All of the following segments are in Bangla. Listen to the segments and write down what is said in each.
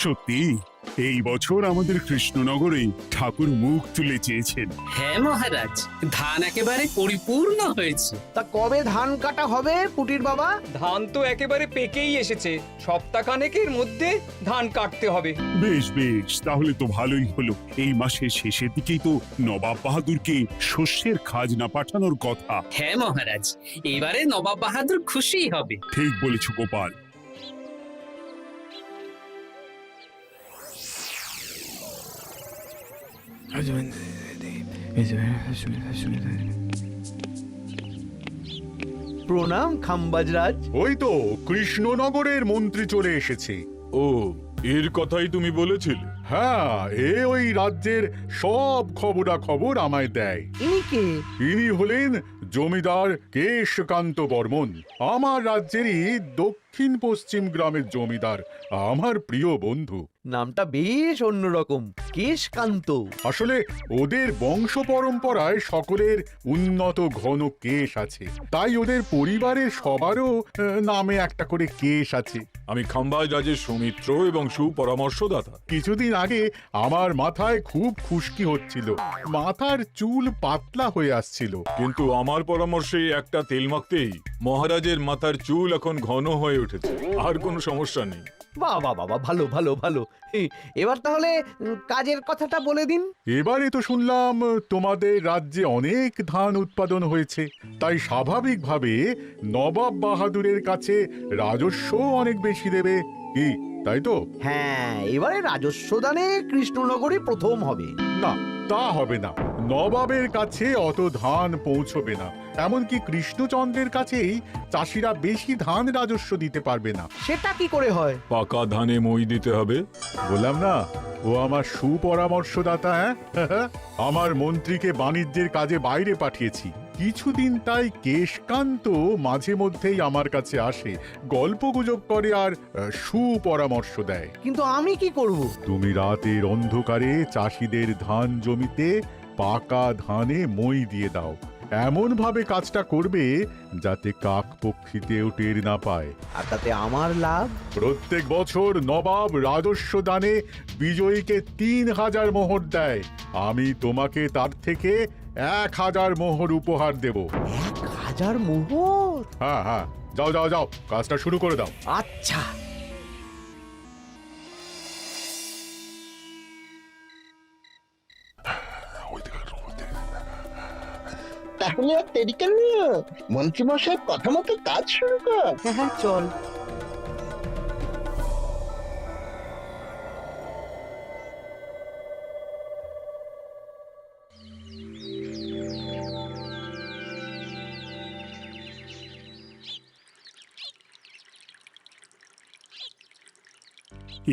সত্যি এই বছর আমাদের কৃষ্ণনগরে ঠাকুর মুখ তুলে চেয়েছেন। হ্যাঁ মহারাজ, ধান একেবারে পরিপূর্ণ হয়েছে। তা কবে ধান কাটা হবে পুটির বাবা? ধান তো একেবারে পেকেই এসেছে, সপ্তাহখানেকের মধ্যে ধান কাটতে হবে। বেশ বেশ, তাহলে তো ভালোই হলো। এই মাসের শেষের দিকেই তো নবাব বাহাদুরকে শস্যের খাজনা পাঠানোর কথা। হ্যাঁ মহারাজ, এবারে নবাব বাহাদুর খুশি হবে। ঠিক বলেছ গোপাল। প্রণাম খাম্বাজরাজ। ওই তো কৃষ্ণনগরের মন্ত্রী চলে এসেছে। ও, এর কথাই তুমি বলেছিলে? হ্যাঁ, ওই রাজ্যের সব খবরাখবর আমায় দেয়। ইনি কে? ইনি হলেন জমিদার কেশকান্ত বর্মন, আমার রাজ্যেরই দক্ষিণ পশ্চিম গ্রামের জমিদার, আমার প্রিয় বন্ধু। নামটা বেশ অন্যরকম, কেশকান্ত। আসলে ওদের বংশ পরম্পরায় সকলের উন্নত ঘন কেশ আছে, তাই ওদের পরিবারের সবারও নামে একটা করে কেশ আছে। আমি খাম্বাজ রাজের সৌমিত্র এবং সুপরামর্শদাতা। কিছুদিন আগে আমার মাথায় খুব খুশকি হচ্ছিল, মাথার চুল পাতলা হয়ে আসছিল। কিন্তু আমার পরামর্শে একটা তেল মাখতেই মহারাজের মাথার চুল এখন ঘন হয়ে উঠেছে, আর কোনো সমস্যা নেই। বাহ বাহ বাহ, ভালো ভালো ভালো। এবার তাহলে কাজের কথাটা বলে দিন। এবারে তো শুনলাম তোমাদের রাজ্যে অনেক ধান উৎপাদন হয়েছে, তাই স্বাভাবিকভাবে নবাব বাহাদুরের কাছে রাজস্ব অনেক বেশি দেবে, কি তাই তো? হ্যাঁ, এবারে রাজস্ব দানে কৃষ্ণনগরই প্রথম হবে। না, তা হবে না। নবাবের কাছে অত ধান পৌঁছবে না, এমনকি কৃষ্ণচন্দ্রের কাছেই চাষিরা বেশি ধান রাজস্ব দিতে পারবে না। সেটা কি করে হয়? পাকা ধানে মই দিতে হবে। বললাম না, ও আমার সুপরামর্শদাতা। হ্যাঁ, আমার মন্ত্রীকে বাণিজ্যের কাজে বাইরে পাঠিয়েছি কিছুদিন, তাই কেশকান্ত মাঝে মধ্যেই আমার কাছে আসে, গল্পগুজব করে আর সুপরামর্শ দেয়। কিন্তু আমি কি করব? তুমি রাতের অন্ধকারে চাষিদের ধান জমিতে পাকা ধানে মই দিয়ে দাও, এমন ভাবে কাজটা করবে যাতে কাকপক্ষীতেও টের না পায়। আর তাতে আমার লাভ? প্রত্যেক বছর নবাব রাজস্ব দানে বিজয়ীকে 3000 মোহর দেয়, আমি তোমাকে তার থেকে 1000 মোহর উপহার দেব। 1000 মোহর? হ্যাঁ হ্যাঁ, যাও যাও যাও, কাজটা শুরু করে দাও। আচ্ছা। তাহলে আর দেরি কেন? মন্ত্রীমশাই কথা মতো কাজ শুরু কর। হ্যাঁ চল।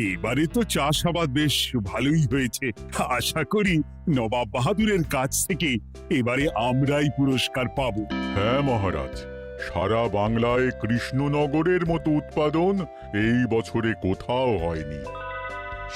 এবারে তো চাষাবাদ বেশ ভালোই হয়েছে। আশা করি নবাব বাহাদুরের কাছ থেকে এবারে আমরাই পুরস্কার পাবো। হ্যাঁ মহারাজ, সারা বাংলায় কৃষ্ণনগরের মতো উৎপাদন এই বছরে কোথাও হয়নি।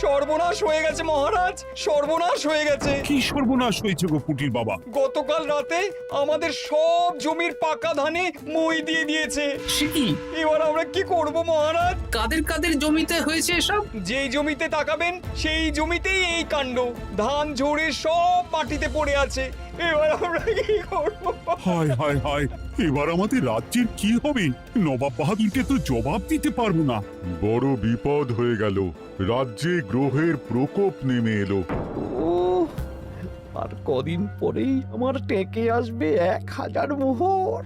সর্বনাশ হয়ে গেছে মহারাজ, সর্বনাশ হয়ে গেছে। কি সর্বনাশ হয়েছে গো পুটির বাবা? গতকাল রাতে আমাদের সব জমির পাকা ধানে মই দিয়ে দিয়েছে। সে কি? এবার আমরা কি করব মহারাজ? কাদের কাদের জমিতে হয়েছে এসব? যেই জমিতে তাকাবেন সেই জমিতেই এই কাণ্ড, ধান ঝরে সব মাটিতে পড়ে আছে। এবার আমরা কি করব? হায় হায় হায়, এবার আমাদের রাজ্যের কি হবে? নবাব বাহাদুরকে তো জবাব দিতে পারবো না। বড় বিপদ হয়ে গেল, রাজ্যে গ্রহের প্রকোপ নেমে এলো। ও, আর কদিন পরেই আমার টেকে আসবে 1000 মোহর।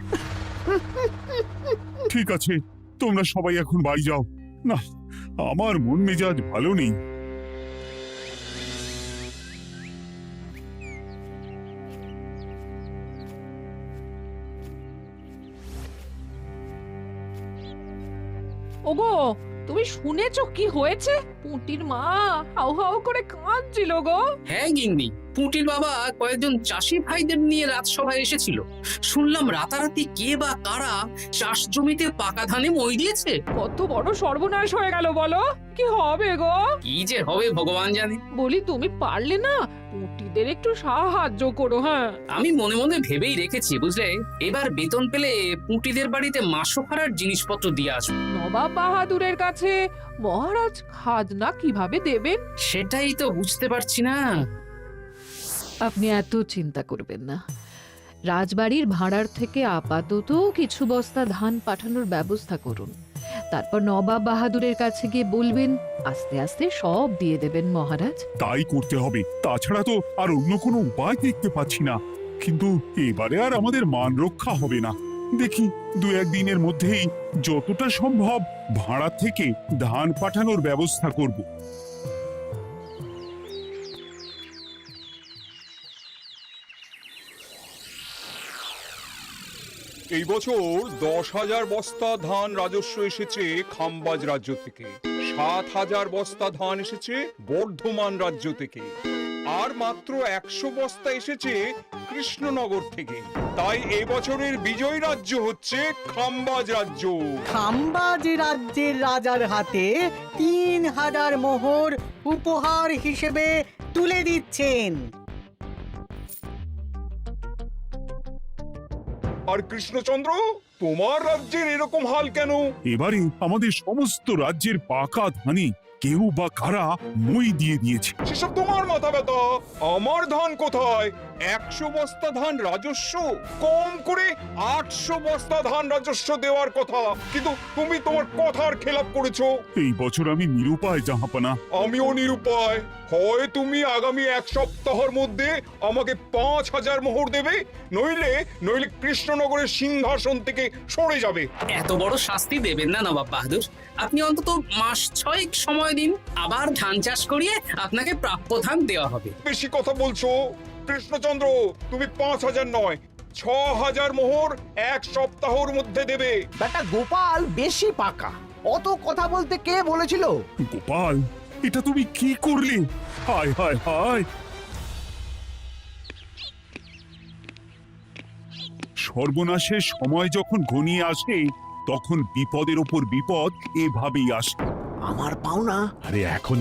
ঠিক আছে, তোমরা সবাই এখন বাড়ি যাও। না, আমার মন মেজাজ ভালো নেই। ওগো, তুমি শুনেছো কি হয়েছে? পুঁটির মা হাউ হাউ করে কাঁদছিল গো। হ্যাঁ গিন্নি, পুঁটির বাবা কয়েকজন চাষি ভাইদের নিয়ে রাজসভায় এসেছিল। শুনলাম রাতারাতি কে বা কারা চাষ জমিতে পাকা ধানে মই দিয়েছে। কত বড় সর্বনাশ হয়ে গেল বলো? কি হবে গো? কি যে হবে ভগবান জানে। বলি, তুমি পারলে না পুঁটিদের একটু সাহায্য করো। হ্যাঁ, আমি মনে মনে ভেবেই রেখেছি বুঝলে, এবার বেতন পেলে পুঁটিদের বাড়িতে মাসোহারার জিনিসপত্র দিয়ে আসবো। নবাব বাহাদুরের কাছে মহারাজ খাজনা কিভাবে দেবেন? সেটাই তো বুঝতে পারছি না। আপনি এত চিন্তা করবেন না। রাজবাড়ির ভাড়ার থেকে আপাতত কিছু বস্তা ধান পাঠানোর ব্যবস্থা করুন। তারপর নবাব বাহাদুরের কাছে গিয়ে বলবেন, আস্তে আস্তে সব দিয়ে দেবেন মহারাজ। তাই করতে হবে, তাছাড়া তো আর অন্য কোনো উপায় দেখতে পাচ্ছি না। কিন্তু এবারে আর আমাদের মান রক্ষা হবে না। দেখি 2-1 দিনের মধ্যেই যতটা সম্ভব ভাড়া থেকে ধান পাঠানোর ব্যবস্থা করব। এই বছর 10,000 বস্তা ধান রাজস্ব এসেছে খাম্বাজ রাজ্য থেকে, 7,000 বস্তা ধান এসেছে বর্ধমান রাজ্য থেকে, আর মাত্র 100 বস্তা এসেছে কৃষ্ণনগর থেকে। তাই এবছরের বিজয় রাজ্য হচ্ছে খাম্বাজ রাজ্য। খাম্বাজ রাজ্যের রাজার হাতে 3,000 মোহর উপহার হিসেবে তুলে দিচ্ছেন। আর কৃষ্ণচন্দ্র, তোমার রাজ্যের এরকম হাল কেন? এবারে আমাদের সমস্ত রাজ্যের পাকা ধানে কেউ বা কারা মই দিয়ে দিয়েছে। সেসব তোমার মাথা ব্যথা। আমার ধান কোথায়? 100 বস্তা ধান রাজস্ব, কম করে 800 বস্তা ধান রাজস্ব দেওয়ার কথা, কিন্তু তুমি তোমার কথার খেলাপ করেছো। এই বছর আমি নিরুপায় জাহাপানা। আমিও নিরুপায়। হয় তুমি আগামী 1 সপ্তাহের মধ্যে আমাকে 5,000 মোহর দেবে, নইলে কৃষ্ণনগরের সিংহাসন থেকে সরে যাবে। এত বড় শাস্তি দেবেন না নবাব বাহাদুর। আপনি অন্তত মাস 6 সময় দিন, আবার ধান চাষ করিয়ে আপনাকে প্রাপ্য ধান দেওয়া হবে। বেশি কথা বলছো কৃষ্ণচন্দ্র। তুমি 5,000 নয়, 6,000 মোহর 1 সপ্তাহের মধ্যে দেবে। বেটা গোপাল বেশি পাকা, অত কথা বলতে কে বলেছিল? গোপাল, এটা তুমি কি করলে? হায় হায় হায়! সর্বনাশের সময় যখন ঘনিয়ে আসে, তখন বিপদের ওপর বিপদ এভাবেই আসে। আমার পাওনা। আরে এখন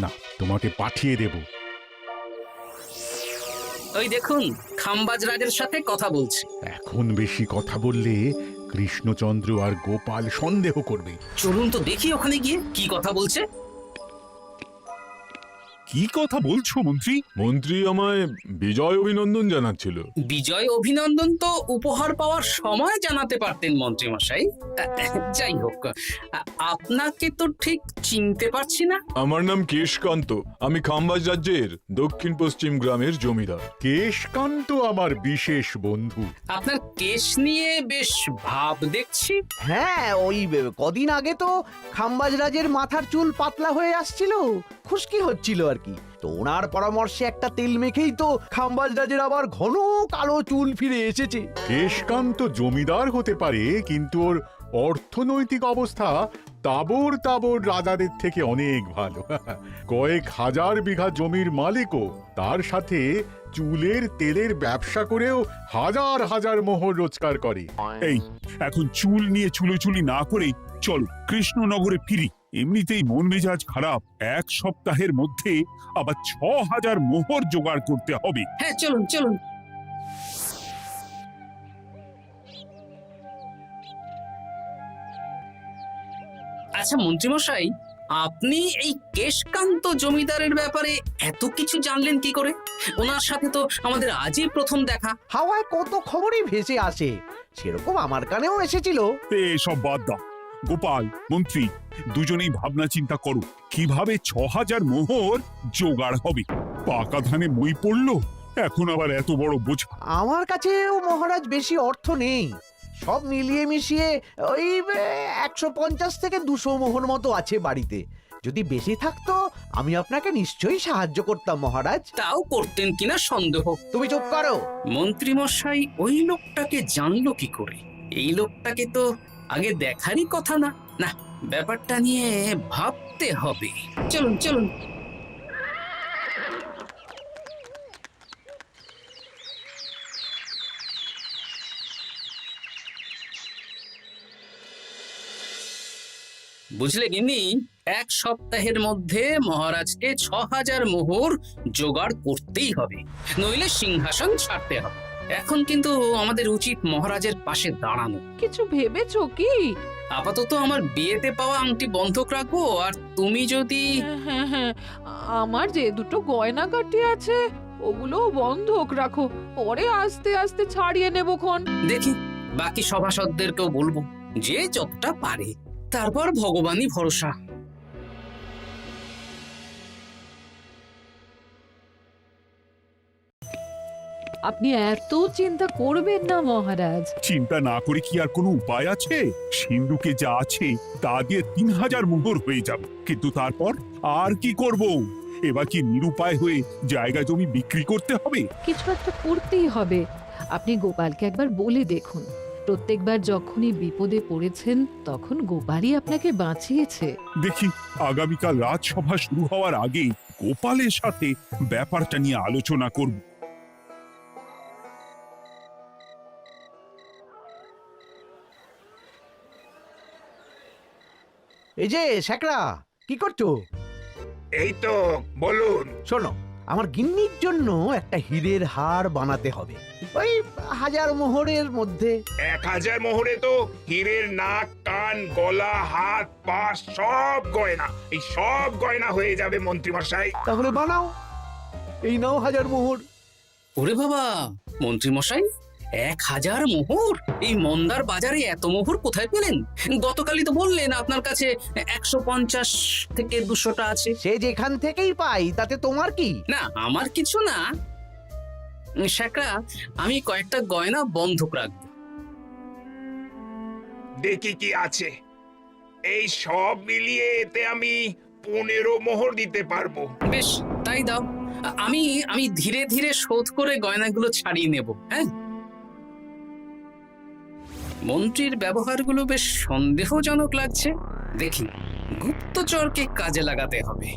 না, তোমাকে পাঠিয়ে দেব। ওই দেখুন, খাম্বাজ রাজের সাথে কথা বলছে। এখন বেশি কথা বললে কৃষ্ণচন্দ্র আর গোপাল সন্দেহ করবে। চলুন তো দেখি ওখানে গিয়ে কি কথা বলছে। কি কথা বলছো মন্ত্রী? মন্ত্রী আমায় বিজয় অভিনন্দন জানাচ্ছিল। বিজয় অভিনন্দন তো উপহার পাওয়ার সময় জানাতে পারতেন মন্ত্রী মশাই। যাই হোক, আপনাকে তো ঠিক চিনতে পারছি না। আমার নাম কেশকান্ত, আমি খাম্বাজ রাজ্যের দক্ষিণ পশ্চিম গ্রামের জমিদার। কেশকান্ত আমার বিশেষ বন্ধু। আপনার কেশ নিয়ে বেশ ভাব দেখছি। হ্যাঁ, ওই কদিন আগে তো খাম্বাজ রাজের মাথার চুল পাতলা হয়ে আসছিল, খুশকি হচ্ছিল আর কি। তো ওনার পরামর্শে একটা তেল মেখেই তো খাম্বাজ রাজের আবার ঘন কালো চুল ফিরে এসেছে। কেশকান্ত জমিদার হতে পারে, কিন্তু ওর অর্থনৈতিক অবস্থা তাবর রাজাদের থেকে অনেক ভালো। কয়েক হাজার বিঘা জমির মালিকও, তার সাথে চুলের তেলের ব্যবসা করেও হাজার হাজার মোহর রোজগার করে। এই, এখন চুল নিয়ে চুলোচুলি না করে চলো কৃষ্ণনগরে ফিরি। এমনিতেই মন মেজাজ খারাপ, 1 সপ্তাহের মধ্যে আবার 6,000 মোহর জোগাড় করতে হবে। হ্যাঁ, চলুন চলুন। আচ্ছা মন্ত্রীমশাই, আপনি এই কেশকান্ত জমিদারের ব্যাপারে এত কিছু জানলেন কি করে? ওনার সাথে তো আমাদের আজই প্রথম দেখা। হাওয়ায় কত খবরই ভেসে আসে, সেরকম আমার কানেও এসেছিল। সব বাদ দাও। গোপাল, মন্ত্রী, দুজনেই ভাবনা চিন্তা করো কিভাবে 6,000 মোহর জোগাড় হবে। পাকা ধানে মই পড়লো, এখন আবার এত বড় বোঝা। আমার কাছেও মহারাজ বেশি অর্থ নেই, সব মিলিয়ে মিশিয়ে ওই 150 থেকে 200 মোহর মতো আছে বাড়িতে। যদি বেশি থাকতো আমি আপনাকে নিশ্চয়ই সাহায্য করতাম মহারাজ। তাও করতেন কিনা সন্দেহ। তুমি চুপ করো। মন্ত্রীমশাই ওই লোকটাকে জানলো কি করে? এই লোকটাকে তো আগে দেখারই কথা না। না, ব্যাপারটা নিয়ে ভাবতে হবে। চলুন চলুন। বুঝলে গিন্নি, 1 সপ্তাহের মধ্যে মহারাজকে 6,000 মোহর জোগাড় করতেই হবে, নইলে সিংহাসন ছাড়তে হবে। এখন কিন্তু আমাদের উচিত মহারাজের পাশে দাঁড়ানো। কিছু ভেবেছো কি? আপাতত আমার বিয়েতে পাওয়া আংটি বন্ধক রাখবো, আর তুমি যদি হ্যাঁ হ্যাঁ, আমার যে দুটো গয়নাগাটি আছে ওগুলো বন্ধক রাখো, পরে আস্তে আস্তে ছাড়িয়ে নেবক্ষণ। দেখি বাকি সভাসদদেরকেও বলবো, যে যতটা পারে, তারপর ভগবানই ভরসা। আপনি এত চিন্তা করবেন না মহারাজ। চিন্তা না করে কি আর কোনো উপায় আছে? সিন্ধুকে যা আছে তা দিয়ে 3000 মোহর হয়ে যাবে, কিন্তু তারপর আর কি করব? এবার কি নিরুপায় হয়ে জায়গা জমি বিক্রি করতে হবে? কিছু একটা করতেই হবে। আপনি গোপালকে একবার বলে দেখুন, প্রত্যেকবার যখনই বিপদে পড়েছেন তখন গোপালই আপনাকে বাঁচিয়েছে। দেখি আগামীকাল রাজসভা শুরু হওয়ার আগেই গোপালের সাথে ব্যাপারটা নিয়ে আলোচনা করব। এই যে শেখরা, কি করছো? এই তো, বলুন। শোনো, আমার গিন্নির জন্য একটা হীরের হার বানাতে হবে, ওই 1000 মোহরের মধ্যে। 1000 মোহরে তো হীরের নাক, কান, গলা, হাত, পা সব গয়না, এই সব গয়না হয়ে যাবে মন্ত্রী মশাই। তাহলে বানাও, এই নাও 1000 মোহর। ওরে বাবা, মন্ত্রী মশাই 1000 মোহর! এই মন্দার বাজারে এত মোহর কোথায় পেলেন? গতকালই তো বললেন আপনার কাছে 150 থেকে 200টা আছে। সে যেখান থেকেই পাই তাতে তোমার কি? না, আমার কিছু না। শেখরা, আমি কয়েকটা গয়না বন্ধক রাখবো। দেখি কি আছে। এই সব মিলিয়ে এতে আমি 15 মোহর দিতে পারবো। বেশ, তাই দাও। আমি আমি ধীরে ধীরে শোধ করে গয়নাগুলো ছাড়িয়ে নেব। হ্যাঁ, মন্ত্রীর ব্যবহারগুলো বেশ সন্দেহজনক লাগছে। দেখি গুপ্তচরকে কাজে লাগাতে হবে,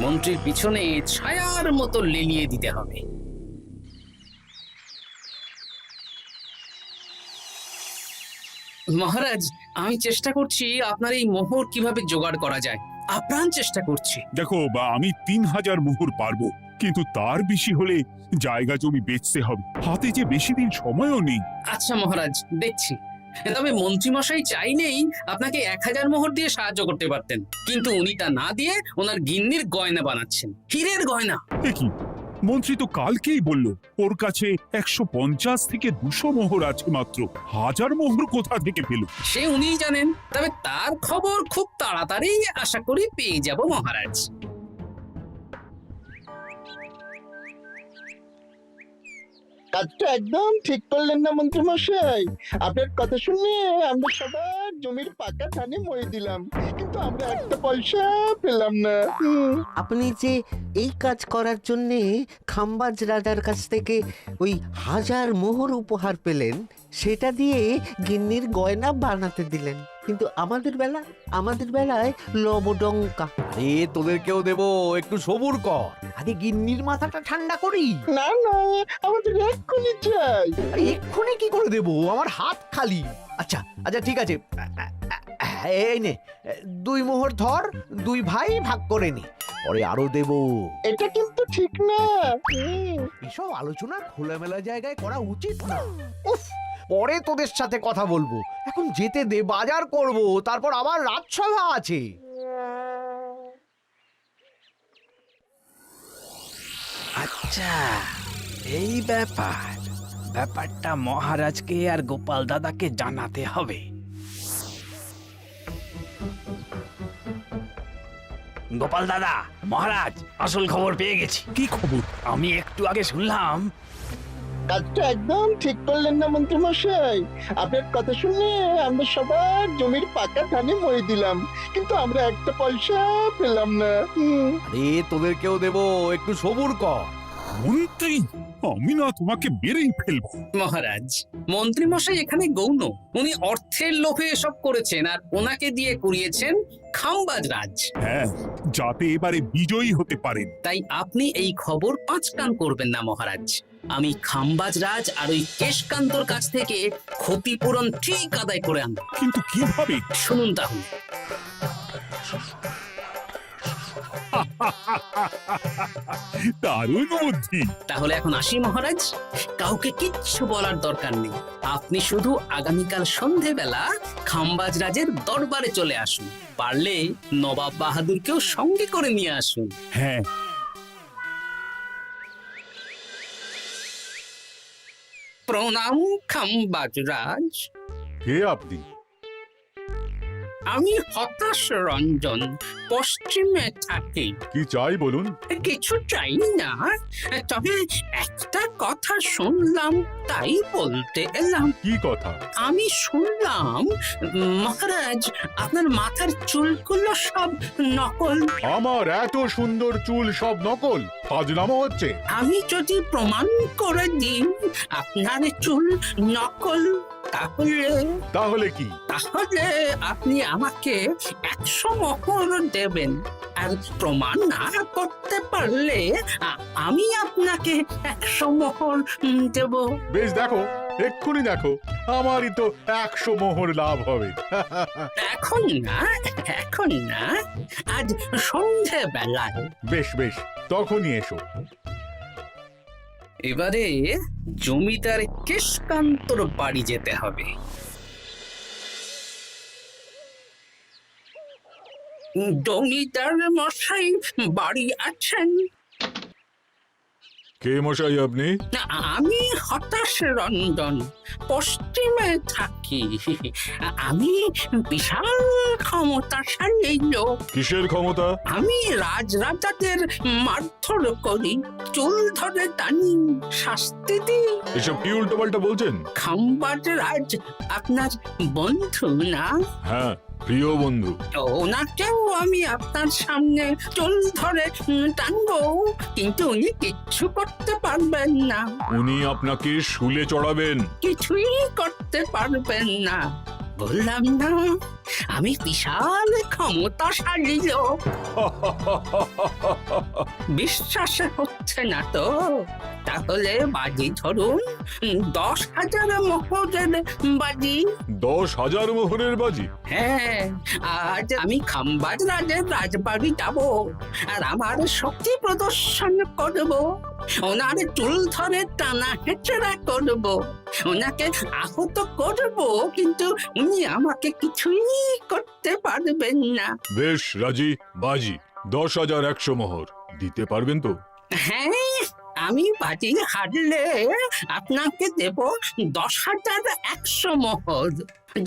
মন্ত্রীর পিছনে ছায়ার মতো লেলিয়ে দিতে হবে। মহারাজ, আমি চেষ্টা করছি আপনার এই মোহর কিভাবে জোগাড় করা যায়, আপ্রাণ চেষ্টা করছি। দেখো, বা আমি 3000 মোহর পারবো, কিন্তু তার বেশি হলে জায়গা জমি বেচতে হবে, হাতে যে বেশি দিন সময়ও নেই। আচ্ছা মহারাজ, দেখছি। তবে মন্ত্রীমশাই চাইলেই আপনাকে 1000 মোহর দিয়ে সাহায্য করতে পারতেন, কিন্তু উনি তা না দিয়ে ওনার গিন্নির গয়না বানাচ্ছেন, হীরের গয়না। দেখি, মন্ত্রী তো কালকেই বলল ওর কাছে 150 থেকে 200 মোহর আছে মাত্র। 1000 মোহর কোথা থেকে পেল? সে উনিই জানেন, তবে তার খবর খুব তাড়াতাড়ি আশা করি পেয়ে যাব মহারাজ। কাজটা একদম ঠিক করলেন না মন্ত্রী মশাই। আপনার কথা শুনে আমরা সবার জমির পাকা ধানে মই দিলাম, কিন্তু আমরা একটা পয়সা পেলাম না। আপনি যে এই কাজ করার জন্য খাম্বাজ রাজার কাছ থেকে ওই 1000 মোহর উপহার পেলেন, সেটা দিয়ে গিন্নির গয়না বানাতে দিলেন, কিন্তু আমাদের বেলায় লবডঙ্কা। আরে তোদেরকেও দেবো, একটু সবুর কর, আগে গিন্নির মাথাটা ঠান্ডা করি। না না, আমাদের এক্ষুনি চাই। আরে এক্ষুনি কি করে দেবো, আমার হাত খালি। আচ্ছা আচ্ছা, ঠিক আছে, এই নে 2 মোহর ধর, 2 ভাই ভাগ করে নে, পরে আরো দেবো। এটা কিন্তু ঠিক না। এসব আলোচনা খোলামেলা জায়গায় করা উচিত না। উফ, পরে তোদের সাথে কথা বলবো, এখন যেতে দে, বাজার করব, তারপর আবার রাজসভা আছে। আচ্ছা, এই ব্যাপারটা মহারাজকে আর গোপাল দাদাকে জানাতে হবে। গোপাল দাদা, মহারাজ আসল খবর পেয়ে গেছি। কি খবর? আমি একটু আগে শুনলাম। কাজটা একদম ঠিক করলেন না মন্ত্রী মশাই। আপনার কথা শুনে আমরা সবার জমির পাকা ধানে মই দিলাম, কিন্তু আমরা একটা পয়সা পেলাম না। আরে তোদেরকেও দেবো, একটু সবুর কর। মন্ত্রী, আমি না তোমাকে মেরেই ফেলবো। মহারাজ, মন্ত্রী মশাই এখানে গৌণ, উনি অর্থের লোভে এসব করেছেন, আর ওনাকে দিয়ে করিয়েছেন খাম্বাজ রাজ। হ্যাঁ, যাতে এবারে বিজয়ী হতে পারেন। তাই আপনি এই খবর 5 কান করবেন না মহারাজ। আমি খাম্বাজ রাজ আর ওই কেশকান্তর কাছ থেকে ক্ষতিপূরণ ঠিক আদায় করে আনব। কিন্তু কিভাবে? শুনুন তাহলে। দারুণ বুদ্ধি। তাহলে এখন আসি মহারাজ, কাউকে কিচ্ছু বলার দরকার নেই। আপনি শুধু আগামীকাল সন্ধেবেলা খাম্বাজ রাজের দরবারে চলে আসুন, পারলে নবাব বাহাদুরকেও সঙ্গে করে নিয়ে আসুন। হ্যাঁ, প্রণাম খাম্বাজ রাজ, কে আপনি? আমি হতাশ রঞ্জন, পশ্চিমে থাকি। কি চাই বলুন? কিছু চাই না, তবে একটা কথা শুনলাম তাই বলতে এলাম। কি কথা? আমি শুনলাম মহারাজ আপনার মাথার চুলগুলো সব নকল। আমার এত সুন্দর চুল সব নকল? ফাজলামো হচ্ছে। আমি যদি প্রমাণ করে দিই আপনার চুল নকল, তাহলে কি? তাহলে আপনি আমাকে 100 মোহর দেবেন, আর প্রমাণ না করতে পারলে আমি আপনাকে 100 মোহর দেব। বেশ, দেখো, এক্ষুনি দেখো, আমারই তো 100 মোহর লাভ হবে। এখন না, এখন না, আজ সন্ধেবেলায়। বেশ বেশ, তখনই এসো। এবারে জমিদার কেশকান্তর বাড়ি যেতে হবে। জমিদার মশাই বাড়ি আছেন? কে মশাই আপনি? আমি হতাশ রঞ্জন, পশ্চিমে থাকি। আমি বিশাল ক্ষমতাশালী লোক। কিসের ক্ষমতা? আমি রাজাদের মারধর করি, চুল ধরে টানি, শাস্তি দিই। এসব কি উল্টোপাল্টা বলছেন? খাম্বাজ রাজ আপনার বন্ধু না? হ্যাঁ, প্রিয় বন্ধু। ওনাকেও আমি আপনার সামনে চুল ধরে টানবো, কিন্তু উনি কিচ্ছু করতে পারবেন না। উনি আপনাকে শুলে চড়াবেন। কিছুই করতে পারবেন না, বললাম না আমি বিশাল ক্ষমতাশালী লোক। বিশ্বাস হচ্ছে না তো? তাহলে বাজি ধরুন, 10,000 মোহরের বাজি। 10,000 মোহরের বাজি? হ্যাঁ, আজ আমি খাম্বাজ রাজের রাজবাড়ি যাব, আর আমার শক্তি প্রদর্শন করব, ওনার চুল ধরে টানা হেঁচড়া করব, ওনাকে আহত করব, কিন্তু উনি আমাকে কিছুই করতে পারবেন না। বেশ রাজি, বাজি 10,100 মোহর দিতে পারবেন তো? হ্যাঁ, আমি বাজি হারলে আপনাকে দেব 10,100 মোহর।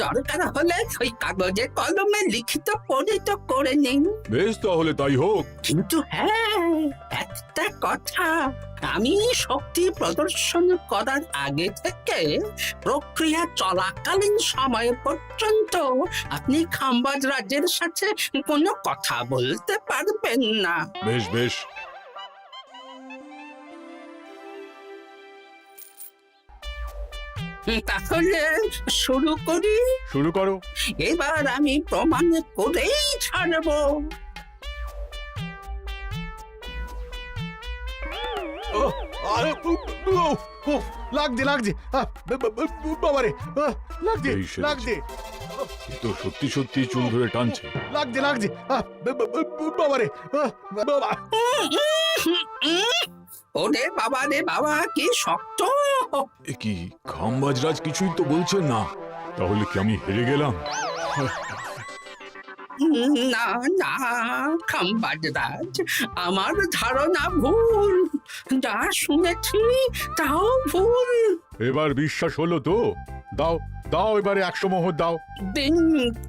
দরকার হলে ওই কাগজে কলমে লিখিত পরিত করে নিন। বেশ, তাহলে তাই হোক। কিন্তু হ্যাঁ, একটা কথা, আমি শক্তি প্রদর্শন করার আগে থেকে প্রক্রিয়া চলাকালীন সময় পর্যন্ত আপনি খাম্বাজ রাজের সাথে কোনো কথা বলতে পারবেন না। বেশ বেশ। তাহলে শুরু করি। শুরু করো। এবার আমি প্রমাণ করেই ছাড়বো। লাগছে লাগছে, বাবারে, লাগছে এই সেরেছে। লাগছে, এ তো সত্যি সত্যি চুল ধরে টানছে। লাগছে লাগছে, বাবারে, বাবা। ওরে বাবা রে বাবা, কি শক্ত! এ কি, খাম্বাজরাজ কিছুই তো বলছেন না? তাহলে কি আমি হেরে গেলাম? না না খাম্বাজ রাজ, আমার ধারণা ভুল, যা শুনেছি তাও ভুল। এবার বিশ্বাস হলো তো? দাও দাও, এবারে 100 মোহর দাও। দিন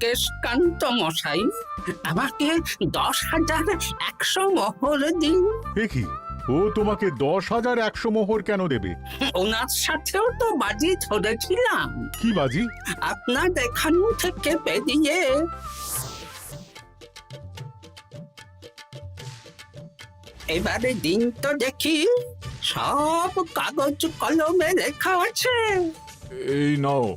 কেশকান্ত মশাই, আমাকে 10,100 মোহর দিন। এ কি, ও তোমাকে 10,100 মোহর কেন দেবে? ওনার সাথেও তো বাজি ধরেছিলাম। কি বাজি? আপনার এখান থেকে বেরিয়ে এবারে দিন তো দেখি, সব কাগজ কলমে লেখা আছে। এই নাও।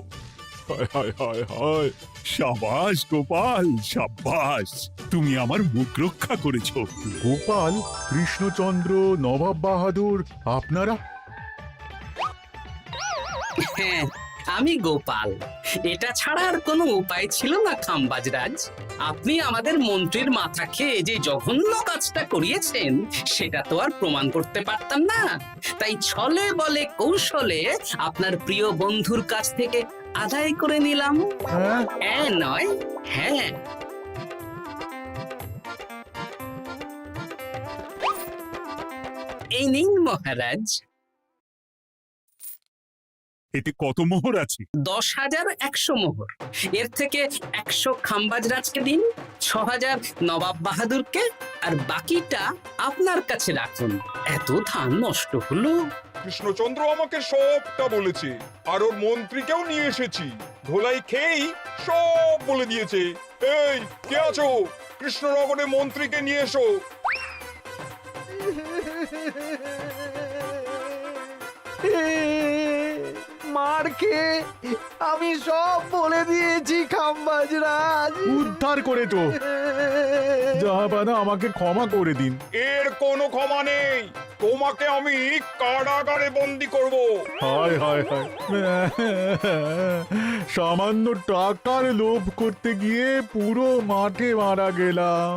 হায় হায় হায় হায়। সাবাস গোপাল, সাবাস, তুমি আমার মুখ রক্ষা করেছো। গোপাল, কৃষ্ণচন্দ্র, নবাব বাহাদুর, আপনারা? হ্যাঁ, আমি গোপাল। এটা ছাড়া আর কোনো উপায় ছিল না খাম্বাজরাজ। আপনি আমাদের মন্ত্রীর মাথা খেয়ে যে জঘন্য কাজটা করিয়েছেন সেটা তো আর প্রমাণ করতে পারতাম না, তাই ছলে বলে কৌশলে আপনার প্রিয় বন্ধুর কাছ থেকে আদায় করে নিলাম। হ্যাঁ নয়, হ্যাঁ। এই নিন মহারাজ। এতে কত মোহর আছে? 10,100 মোহর। এর থেকে 100 খাম্বাজরাজকে দিন, 6,000 নবাব বাহাদুরকে, আর বাকিটা আপনার কাছে রাখুন। এত ধান নষ্ট হলো। কৃষ্ণচন্দ্র আমাকে সবটা বলেছে, আর ওর মন্ত্রীকেও নিয়ে এসেছি। ধোলাই খেয়েই সব বলে দিয়েছে। এই কে আছো? কৃষ্ণনগরে মন্ত্রীকে নিয়ে এসো। মার খেয়ে আমি সব বলে দিয়েছি খাম্বাজরাজ। উদ্ধার করে তো জাহাপানা, আমাকে ক্ষমা করে দিন। এর কোনো ক্ষমা নেই। তোমাকে আমি কারাগারে বন্দি করব। হায় হায় হায়, সামান্য টাকার লোভ করতে গিয়ে পুরো মাঠে মারা গেলাম।